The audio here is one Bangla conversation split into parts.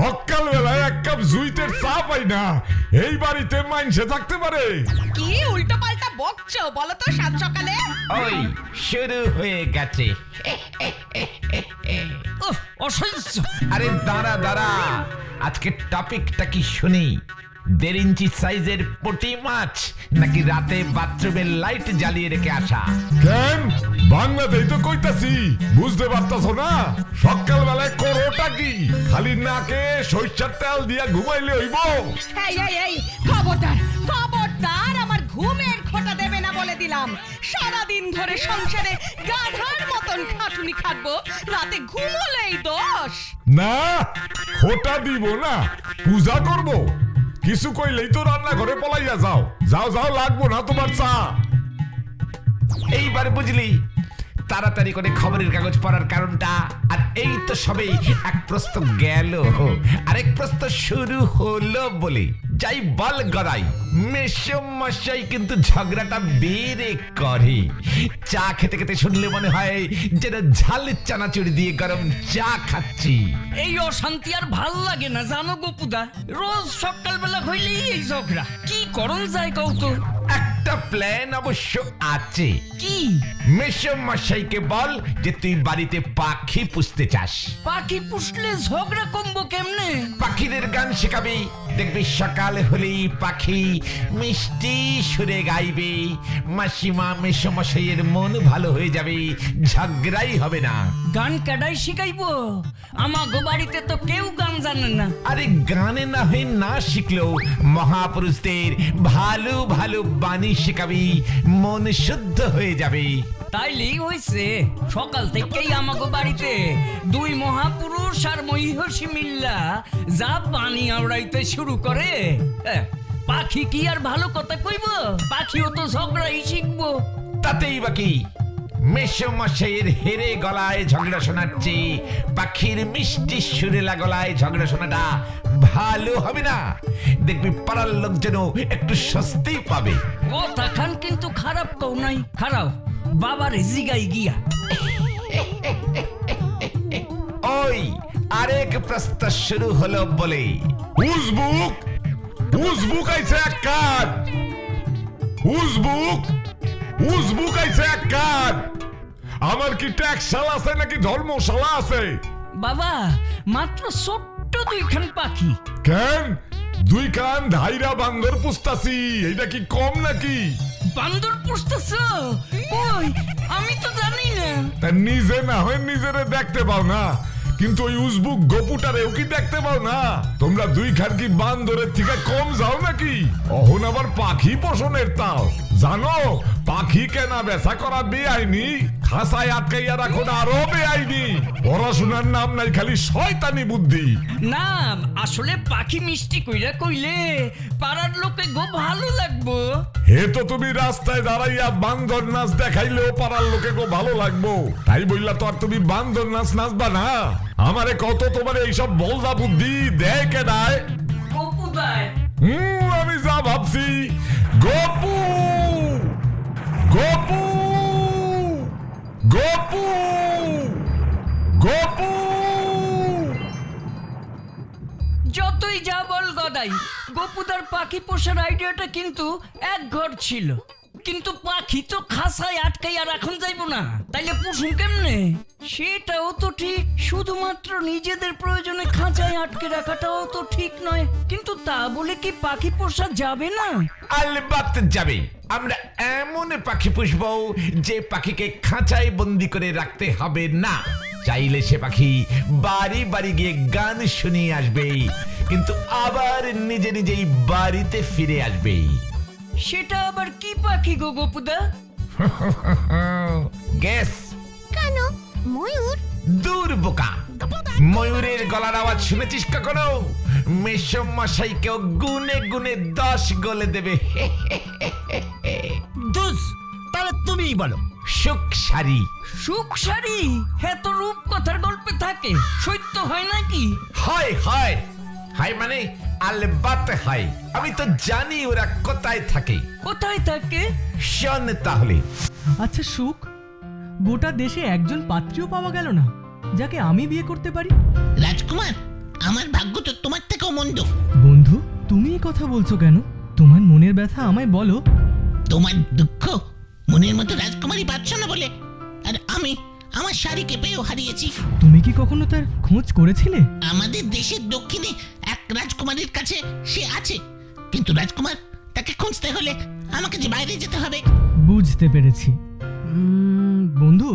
সকালবেলায় এক কাপ জুইতের চা পাই না, এই বাড়িতে মাইনসে থাকতে পারে? কি উল্টো পাল্টা বকছো বলো তো সাত সকালে? ওই শুরু হয়ে গেছে। অসহ্য। আরে দাঁড়া দাঁড়া, আজকে টপিকটা কি শুনি। 1.5 ইঞ্চি সাইজের পুঁটি মাছ নাকি রাতে বাথরুমের লাইট জ্বালিয়ে রেখে আসা? কেন বাংলাতেই তো কইতাছি, বুঝতে পারতাছ না? সকালবেলায় করোটা কি? খালি নাকে সরিষার তেল দিয়া ঘুমাইলে হইব? এই এই এই খবরদার খবরদার, আমার ঘুমের খোঁটা দেবে না বলে দিলাম। সারাদিন ধরে সংসারে গাধার মতন খাটুনি খাটবো, রাতে ঘুমোলেই দোষ। না, খোটা দিব না, পূজা করব। কিছু কইলেই তো রান্না ঘরে পলাইয়া যাও। যাও যাও, লাগবো না তোমার চা। এইবার বুঝলি তাড়াতাড়ি করে খবরের কাগজ পড়ার কারণটা। আর এই তো সবে এক প্রশ্ন গেল, আরেক প্রশ্ন শুরু হলো বলে যাই বল গড়াই, মেসমশাই কিন্তু ঝগড়াটা বেড়ে করে। চা খেতে খেতে শুনলে মনে হয় যেন ঝাল চানাচুর দিয়ে গরম চা খাচ্ছি। এই অশান্তি আর ভাল লাগে না জানো গোপুদা, রোজ সকালবেলা হইলেই এই ঝগড়া। কি করণ যায় কৌতো? একটা প্ল্যান অবশ্য আছে। কি? মেসমশাইকে বল যে তুই বাড়িতে পাখি পুষতে চাস। পাখি পুষলে ঝগড়া কমবো কেমনে? পাখিদের গান শেখাবি, দেখবি সকাল হলেই পাখি মিষ্টি সুরে গাইবে। মাসিমা মেসমশাইয়ের মন ভালো হয়ে যাবে, ঝগড়াই হবে না। গান কাটাই শিখাইবো? আমাগো বাড়িতে তো কেউ গান জানে না। আরে গানে না হয়ে না শিখলেও মহাপুরুষদের ভালো ভালো বাণী শেখাবি, মন শুদ্ধ হয়ে যাবে। তাইলেই হইছে, সকাল থেকেই আমাগো বাড়িতে দুই মহাপুরুষ আর মহিষী মিল্লা যা পানি আওড়াইতে শুরু করে। পাখি কি আর ভালো কথা কইব? পাখিও তো ঝগড়াই শিখবো। তাতেই বাকি মেসমশাইয়ের হেরে গলায় ঝগড়া শোনাচ্ছে, পাখির মিষ্টি সুরেলা গলায় ঝগড়া শোনাটা ভালো হবে না। দেখবি পাড়ার লোক যেন একটু স্বস্তি পাবে। কথা খান কিন্তু খারাপ কও নাই। খারাপ বাবার জিগাই গিয়া। ওই আরেক প্রস্তাব শুরু হলো বলে উজবুক উজবুক আইছে এক কাজ। উজবুক উজবুক আইছে এক কাজ। আমার কি ট্যাক্সশালা আছে নাকি ধর্মশালা আছে? বাবা মাত্র ছোট্ট দুইখান পাখি। কেন দুই কান ধাইরা বান্দর পুষতাছি, এইটা কি কম নাকি? বান্দর পুষতেছ? কই আমি তো জানি না। তা নিজে না হয় নিজেরে দেখতে পাও না, কিন্তু ওই উজবুক গপুটারেও কি দেখতে পাও না? তোমরা দুই খান কি বান্দরের থেকে কম যাও নাকি? অহন আবার পাখি পোষণের তাও জানো? পাখি কেনা বেচা করা বেআইনি, খাসায় আটকাইয়া রাখো না আরো বেআইনি। পড়াশোনার নাম নাই, খালি শয়তানি বুদ্ধি। না আসলে পাখি মিষ্টি কইরা কইলে পাড়ার লোকে গো ভালো লাগবো। হে তো তুমি রাস্তায় দাঁড়াইয়া বান্দর নাচ দেখাইলেও পাড়ার লোকে গো ভালো লাগবো, তাই বললা তো আর তুমি বান্দর নাচ নাচবা না? আমারে কত তোমার এইসব বলদা বুদ্ধি দেয় কে দেয়? গোপুদায় আমি যা ভাবছি। গপু গপু গপু গপু যতই যা বল গদাই, গোপুদার পাখি পোষার আইডিয়াটা কিন্তু এক ঘর ছিল, কিন্তু পাখি তো খাসায় আটকাইয়া রাখুন যাইবো না, তাইলে পুষুন কেমনে? সেটাও তো ঠিক, শুধুমাত্র নিজেদের প্রয়োজনে খাঁচায় আটকে রাখাটাও তো ঠিক নয়, কিন্তু তা বলে কি পাখি পোষা যাবে না? আলবাত যাবে। আমরা এমন পাখি পুষবো যে পাখিকে খাঁচায় বন্দি করে রাখতে হবে না। চাইলে সে পাখি বাড়ি বাড়ি গিয়ে গান শুনিয়ে আসবে, কিন্তু আবার নিজে নিজেই বাড়িতে ফিরে আসবে। সেটা আবার কি পাখি গো গোপুদা? গ্যাস। কেন ময়ূর? দূর বোকা, ময়ূরের গলার আওয়াজ শুনেছিস কখনো? মেসমশাইকেও গুনে গুনে 10 গলে দেবে। দুস, তাহলে তুমিই বলো। সুখসারি। সুখ সারি? হ্যাঁ তো রূপ কথার গল্পে থাকে, সত্য হয় নাকি? হয় হয় হয়, মানে আলবাত হয়। আমি তো জানি ওরা কোথায় থাকে। কোথায় থাকে? শোন তাহলে। আচ্ছা সুখ, গোটা দেশে একজন পাত্রীও পাওয়া গেল না যাকে আমি বিয়ে করতে পারি। রাজকুমার, আমার ভাগ্য তো তোমার থেকেও মন্দ। বন্ধু, তুমি এই কথা বলছো কেন? তোমার মনের ব্যথা আমায় বলো। তোমার দুঃখ মনের মতো রাজকুমারী পাচ্ছ না বলে, আর আমি আমার শাড়িকে পেয়েও হারিয়েছি। তুমি কি কখনো তার খোঁজ করেছিলে? আমাদের দেশের দক্ষিণে এক রাজকুমারীর কাছে সে আছে, কিন্তু রাজকুমার তাকে খুঁজতে হলে আমাকে যে বাইরে যেতে হবে। বুঝতে পেরেছি। বন্ধু,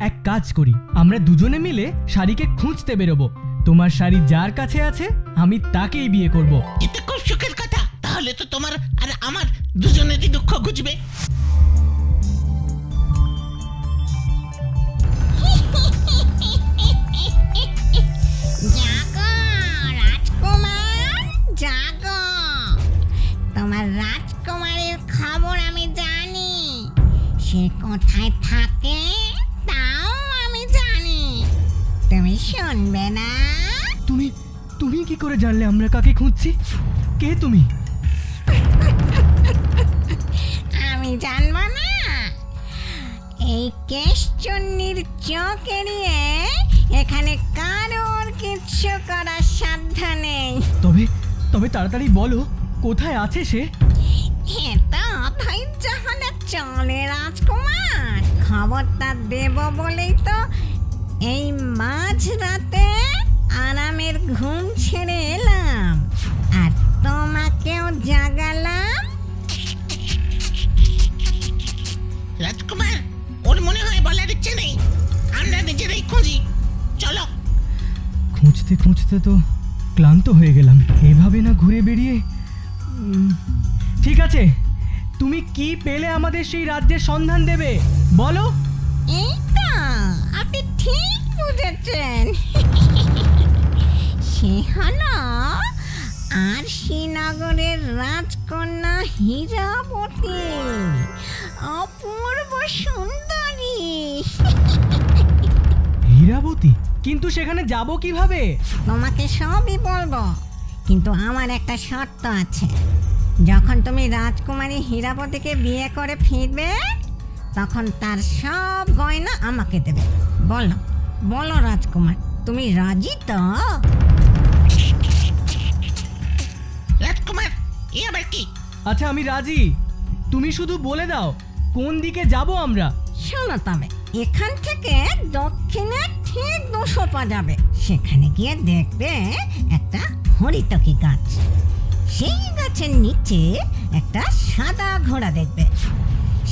এক কাজ করি, আমরা দুজনে মিলে শাড়িকে খুঁজতে বেরোবো। তোমার শাড়ি যার কাছে আছে আমি তাকেই বিয়ে করব। এটা খুব সুখের কথা। তাহলে তো তোমার আর আমার দুজনেরই দুঃখ ঘুচবে। জাগো রাজকুমার, জাগো। তোমার রাজকুমারের খবর আমি জানি। সে কোথায় থাকে তাও আমি জানি। তুমি শুনবে না? তুমি তুমি কি করে জানলে আমরা কাকে খুঁজছি? কে তুমি? আমি জানবো না? এই কেশচুন্নির চোখ এড়িয়ে এখানে কারোর কিচ্ছু করার সাধ্য নেই। তবে তবে তাড়াতাড়ি বলো, কোথায় আছে সে? এটা ধৈর্য হলে চলে রাজকুমার। খবরটা দেব বলেই তো এই মাঝরাতে আরামের ঘুম ছেড়ে এলাম, আর তোমাকেও জাগালাম। রাজকুমার, ওর মনে হয় বলার ইচ্ছে নেই। আমরা নিজেরাই খুঁজি, চলো। খুঁজতে খুঁজতে তো ক্লান্ত হয়ে গেলাম। এভাবে না ঘুরে বেরিয়ে ঠিক আছে, তুমি কি পেলে আমাদের সেই রাজ্যের সন্ধান দেবে বলো। এই তো, আপনি ঠিক বুঝেছেন। সে হলো আর শ্রীনগরের রাজকন্যা হীরাবতী, অপূর্ব সুন্দরী। হীরাবতী? কিন্তু সেখানে যাব কিভাবে? তোমাকে সবই বলবো, কিন্তু আমার একটা শর্ত আছে। যখন তুমি রাজকুমারী হীরাবতীকে বিয়ে করে ফিরবে, তখন তার সব গয়না আমাকে দেবে। বলো বলো রাজকুমার, তুমি রাজি তো? রাজকুমার, এ আবার কি? আচ্ছা, আমি রাজি। তুমি শুধু বলে দাও কোন দিকে যাব আমরা। শোনো, তবে এখান থেকে দক্ষিণে ঠিক 200 পা যাবে। সেখানে গিয়ে দেখবে একটা হরিতকি গাছ। সেই গাছের নিচে একটা সাদা ঘোড়া দেখবে।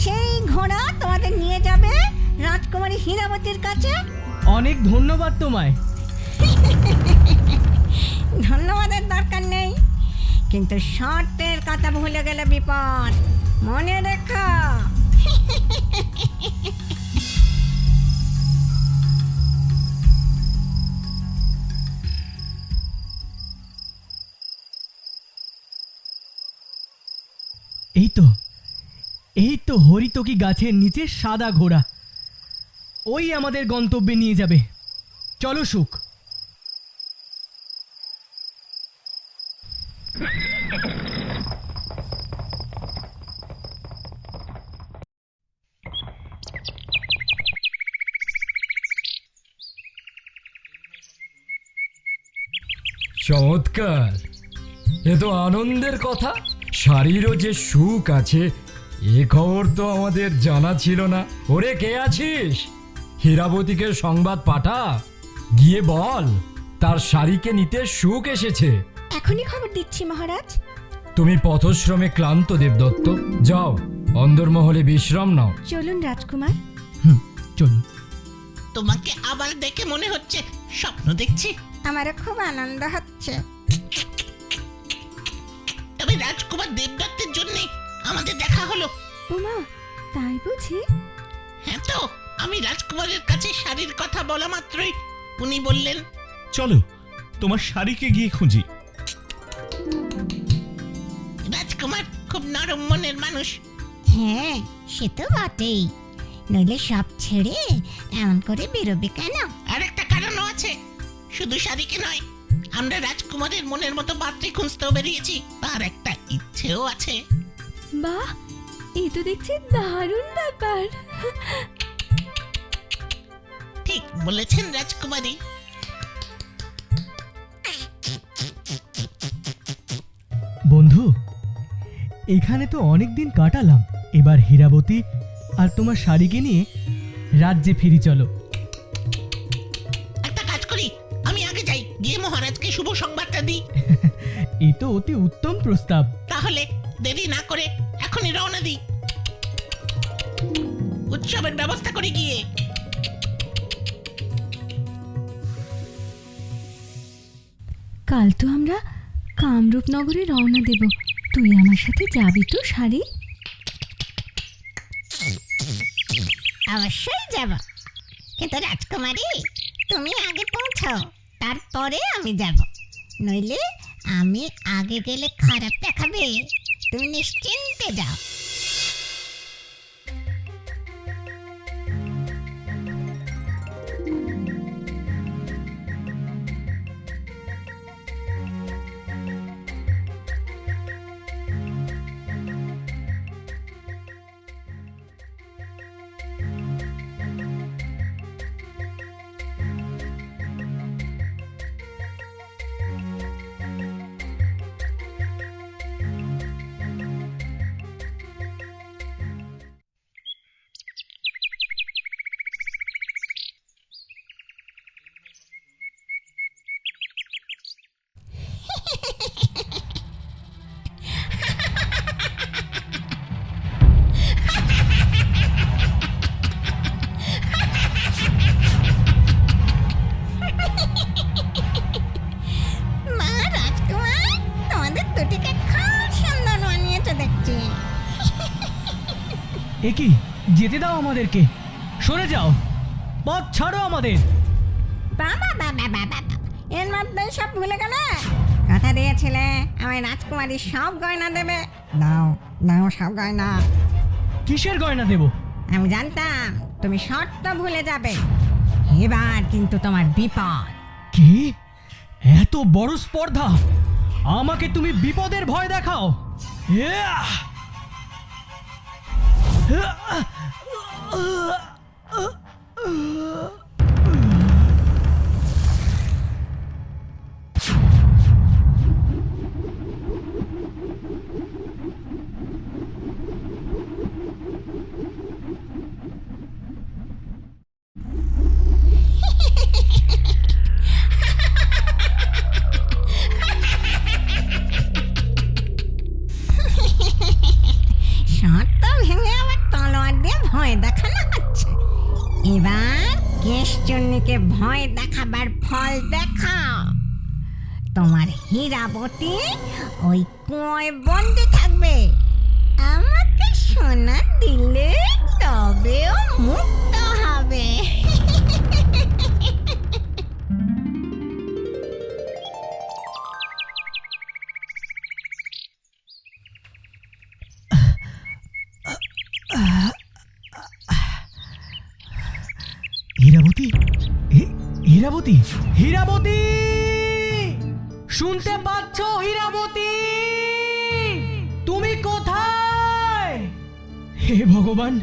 সেই ঘোড়া তোমাদের নিয়ে যাবে রাজকুমারী হীরাবতীর কাছে। অনেক ধন্যবাদ তোমায়। ধন্যবাদের দরকার নেই, কিন্তু শর্তের কথা ভুলে গেলে বিপদ। মনে রেখো। এই তো হরিতকি গাছের নিচে সাদা ঘোড়া। ওই আমাদের গন্তব্যে নিয়ে যাবে। চলো সুখ। চমৎকার, এ তো আনন্দের কথা। শাড়িরও যে সুখ আছে এ খবর তো আমাদের জানা ছিল না। ওরে, কে আছিস? হীরাবতীকে সংবাদ পাঠা, গিয়ে বল তার শাড়িকে নিতে সুখ এসেছে। এখনই খবর দিচ্ছি মহারাজ। তুমি পথশ্রমে ক্লান্ত দেবদত্ত, যাও অন্দরমহলে বিশ্রাম নাও। চলুন রাজকুমার। চলুন। তোমাকে আবার দেখে মনে হচ্ছে স্বপ্ন দেখছি। আমারও খুব আনন্দ হচ্ছে। তবে রাজকুমার দেবদত্তের জন্য আমাদের দেখা হলো। ওমা, তাই বুঝি? হ্যাঁ তো, আমি রাজকুমারের কাছে শাড়ির কথা বলা মাত্রই উনি বললেন, চলো তোমার শাড়িকে গিয়ে খুঁজি। রাজকুমার খুব নরম মনের মানুষ। হ্যাঁ, সে তো বটেই। নইলে সব ছেড়ে এমন করে বেরোবে কেন? আর একটা কারণও আছে, শুধু শাড়িকে নয়, আমরা রাজকুমারের মনের মতো পাত্রী খুঁজতেও বেরিয়েছি। তার একটা ইচ্ছেও আছে। বাহ, এই তো দেখছি দারুণ ব্যাপার। ঠিক বলেছেন রাজকুমারী। এখানে তো অনেক দিন কাটালাম, এবার হীরাবতী আর তোমার শাড়িকে নিয়ে রাজ্যে ফিরি চলো। একটা কাজ করি, আমি আগে যাই, গিয়ে মহারাজকে শুভ সংবাদটা দিই। এই তো অতি উত্তম প্রস্তাব। তাহলে দেরি না করে এখনই রওনা দিই, উৎসবের ব্যবস্থা করে গিয়ে। কাল তো আমরা কামরূপ নগরে রওনা দেব, তুই আমার সাথে যাবি তো শাড়ি? অবশ্যই যাব, কিন্তু রাজকুমারী তুমি আগে পৌঁছাও, তারপরে আমি যাব, নইলে আমি আগে গেলে খারাপ দেখাবে। তুমি নিশ্চিন্তে যাও। মা রাজকুমার, তোমাদের দুটিকে খুব সুন্দর মানিয়েছে দেখছি। এ কি, যেতে দাও আমাদেরকে, সরে যাও, পথ ছাড়ো আমাদের। বাবা বাবা বাবা, এর মধ্যেই সব ভুলে গেলে? কথা দিয়েছিলে আমায় রাজকুমারী সব গয়না দেবে, দাও দাও সব গয়না। কিসের গয়না দেব? আমি জানতাম তুমি শর্ত ভুলে যাবে, এবার কিন্তু তোমার বিপদ। কি, এত বড় স্পর্ধা? আমাকে তুমি বিপদের ভয় দেখাও? ইয়াহ! শর্ত ভেঙে আবার তলোয়ার দিয়ে ভয় দেখানো হচ্ছে। এবার কেশচুন্নিকে ভয় দেখাবার ফল দেখাও। তোমার হীরাবতী ওই কুয়োয় বন্দি থাকবে, আমাকে সোনা দিলে তবেও মুক্ত হবে। হীরাবতী, হীরাবতী, হীরাবতী, শুনতে পাচ্ছ হীরাবতী? তুমি কোথায়? হে ভগবান,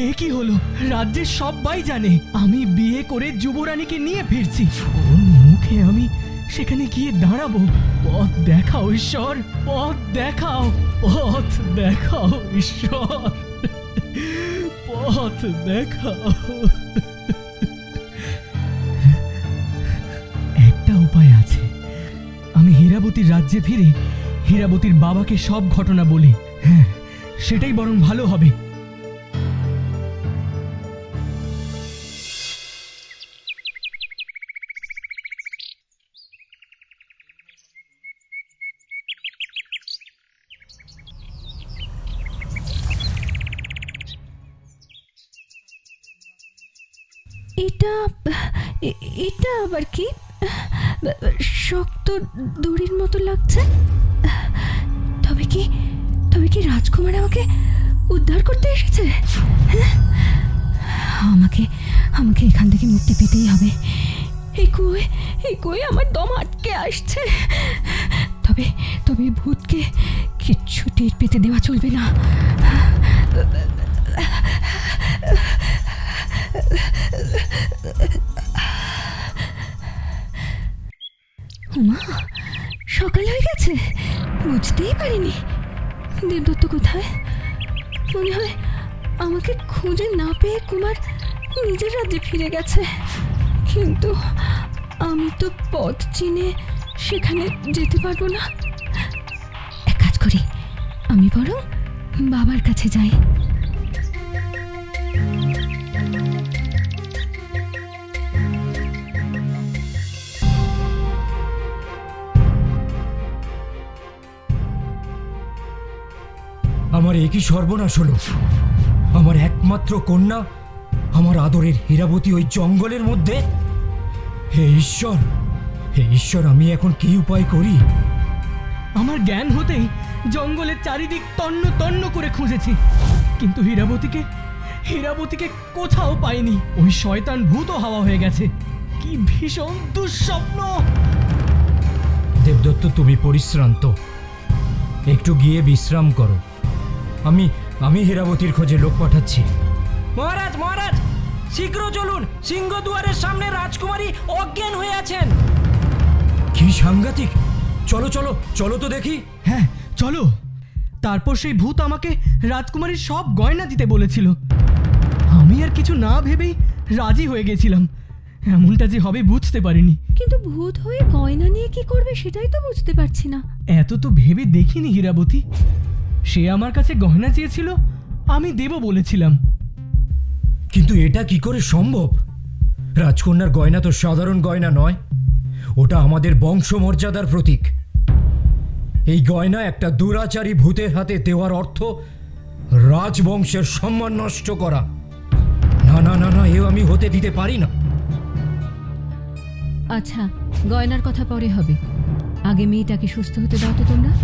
এ কি হলো? রাজ্যের সবাই জানে আমি বিয়ে করে যুবরানীকে নিয়ে ফিরছি, কোন মুখে আমি সেখানে গিয়ে দাঁড়াবো? পথ দেখাও ঈশ্বর, পথ দেখাও, পথ দেখাও ঈশ্বর, পথ দেখাও। একটা উপায় আছে, আমি হীরাবতীর রাজ্যে ফিরে হীরাবতীর বাবাকে সব ঘটনা বলি। হ্যাঁ, সেটাই বরং ভালো হবে। এটা এটা আবার কি? শক্ত দড়ির মতো লাগছে। তবে কি রাজকুমার আমাকে উদ্ধার করতে এসেছে? হ্যাঁ? আমাকে এখান থেকে মুক্তি পেতেই হবে। এই কুয়োয় আমার দম আটকে আসছে। তবে ভূতকে কিচ্ছু টের পেতে দেওয়া চলবে না। ওমা, সকাল হয়ে গেছে, বুঝতেই পারিনি। দেবদত্ত কোথায়? মনে হয় আমাকে খুঁজে না পেয়ে কুমার নিজের রাজ্যে ফিরে গেছে, কিন্তু আমি তো পথ চিনে সেখানে যেতে পারবো না। এক কাজ করি, আমি বরং বাবার কাছে যাই। আমার একই সর্বনাশ হলো। আমার একমাত্র কন্যা, আমার আদরের হীরাবতী ওই জঙ্গলের মধ্যে। হে ঈশ্বর, হে ঈশ্বর, আমি এখন কি উপায় করি? আমার জ্ঞান হতেই জঙ্গলের চারিদিক তন্ন তন্ন করে খুঁজেছি, কিন্তু হীরাবতীকে কোথাও পাইনি। ওই শয়তান ভূত হাওয়া হয়ে গেছে। কি ভীষণ দুঃস্বপ্ন! দেবদত্ত, তুমি পরিশ্রান্ত, একটু গিয়ে বিশ্রাম করো। আমি হীরাবতীর খোঁজে লোক পাঠাচ্ছি। মহারাজ, মহারাজ, শীঘ্র চলুন, সিংহদুয়ারের সামনে রাজকুমারী অজ্ঞান হয়ে আছেন। কি সাংঘাতিক! চলো চলো চলো তো দেখি। হ্যাঁ চলো। তারপর সেই ভূত আমাকে রাজকুমারীর সব গয়না দিতে বলেছিল। আমি আর কিছু না ভেবেই রাজি হয়ে গেছিলাম। এমনটা যে হবে বুঝতে পারিনি। কিন্তু ভূত হয়ে গয়না নিয়ে কি করবে সেটাই তো বুঝতে পারছি না। এত তো ভেবে দেখিনি হীরাবতী। সে আমার কাছে গয়না চেয়েছিল, আমি দেব বলেছিলাম। কিন্তু এটা কি করে সম্ভব? রাজকন্যার গয়না তো সাধারণ গয়না নয়, ওটা আমাদের বংশমর্যাদার প্রতীক। এই গয়না একটা দুরাচারী ভূতের হাতে দেওয়ার অর্থ রাজবংশের সম্মান নষ্ট করা। না না না না, এও আমি হতে দিতে পারি না। আচ্ছা, গয়নার কথা পরে হবে, আগে মেয়েটাকে সুস্থ হতে দাও তো তোমরা।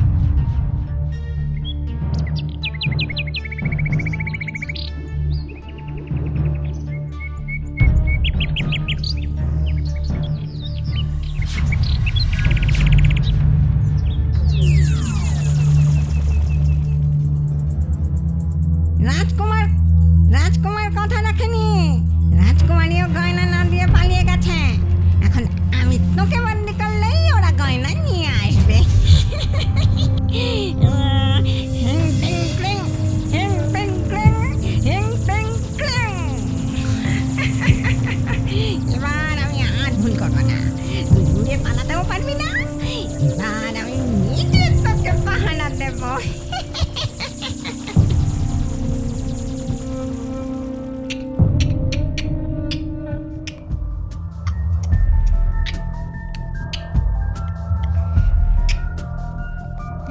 রাজকুমার কথা রাখেনি। রাজকুমারীও গয়না না দিয়ে পালিয়ে গেছে। এখন আমি তোকে বন্দি করলেই ওরা গয়না নিয়ে আসবে। এবার আমি আর ভুল করবো না। তুই দূরে পালাতেও পারবি না। এবার আমি নিজে তোকে পাহানা দেবো।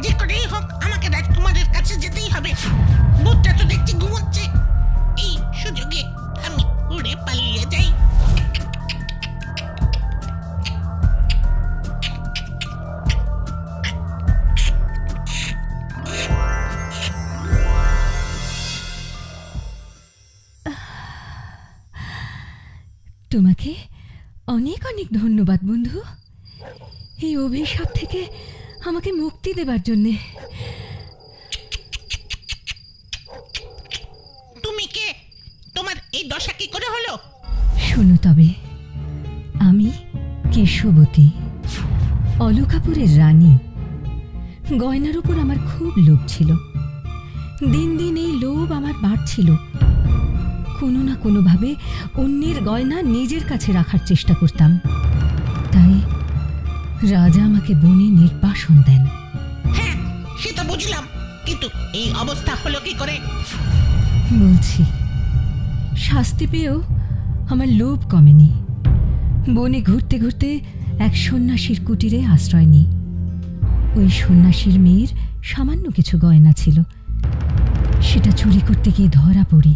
যে করেই হোক আমাকে রাজকুমারের কাছে যেতেই হবে। ভূতটা তো দেখছি ঘুমোচ্ছে। এই সুযোগে আমি উড়ে পালিয়ে যাই। তোমাকে অনেক অনেক ধন্যবাদ বন্ধু, এই অভিশাপ থেকে আমাকে মুক্তি দেবার জন্যে। তুমি কে? তোমার এই দশা কি করে হলো? শোনো তবে, আমি কেশবতী, অলকাপুরের রানী। গয়নার উপর আমার খুব লোভ ছিল। দিন দিন এই লোভ আমার বাড়ছিল। কোনো না কোনোভাবে অন্যের গয়না নিজের কাছে রাখার চেষ্টা করতাম। তাই রাজা আমাকে বনে নির্বাসন দেন। হ্যাঁ, সে তো বুঝলাম, কিন্তু এই অবস্থা হলো কি করে? বলছি, শাস্তি পেয়েও আমার লোভ কমেনি। বনে ঘুরতে ঘুরতে এক সন্ন্যাসীর কুটিরে আশ্রয় নিই। ওই সন্ন্যাসীর মেয়ের সামান্য কিছু গয়না ছিল, সেটা চুরি করতে গিয়ে ধরা পড়ি,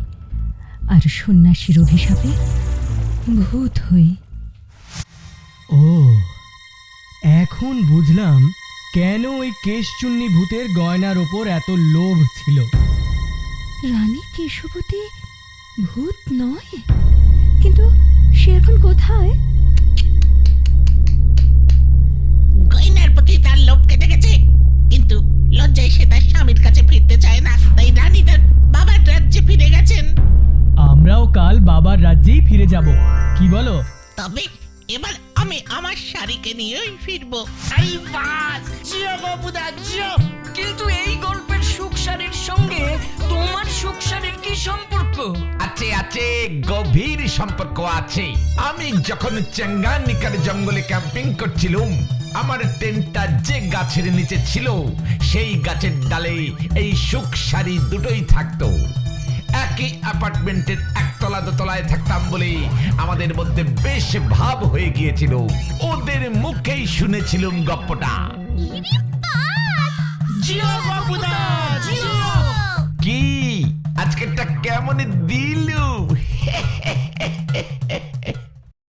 আর সন্ন্যাসীর অভিশাপে ভূত হই। ও, এখন বুঝলাম কেন ওই কেশচুন্নি ভূতের গয়নার ওপর এত লোভ ছিল। রানী কেশবতী ভূত নয়, কিন্তু সে এখন কোথায়? গয়নার প্রতি তার লোভ কেটে গেছে, কিন্তু লজ্জায় সে তার স্বামীর কাছে ফিরতে চায় না। তাই রানী তার বাবার রাজ্যে ফিরে গেছেন। আমরাও কাল বাবার রাজ্যেই ফিরে যাব, কি বলো? তবে এবার আমি আমার শাড়িকে নিয়েই ফিরবো। আই বাস, জিও বাবুদা জিও। কিন্তু এই গল্পের সুখ আছে, গভীর সম্পর্ক আছে। আমি যখন চেঙ্গানিকার জঙ্গলে ক্যাম্পিং করছিলাম, আমার টেন্টটা যে গাছের নিচে ছিল, সেই গাছের ডালে এই সুখ শাড়ি দুটোই থাকতো। একই অ্যাপার্টমেন্টের একতলা দোতলায় থাকতাম বলে আমাদের মধ্যে বেশ ভাব হয়ে গিয়েছিল। ওদের মুখেই শুনেছিলাম গপ্পটা।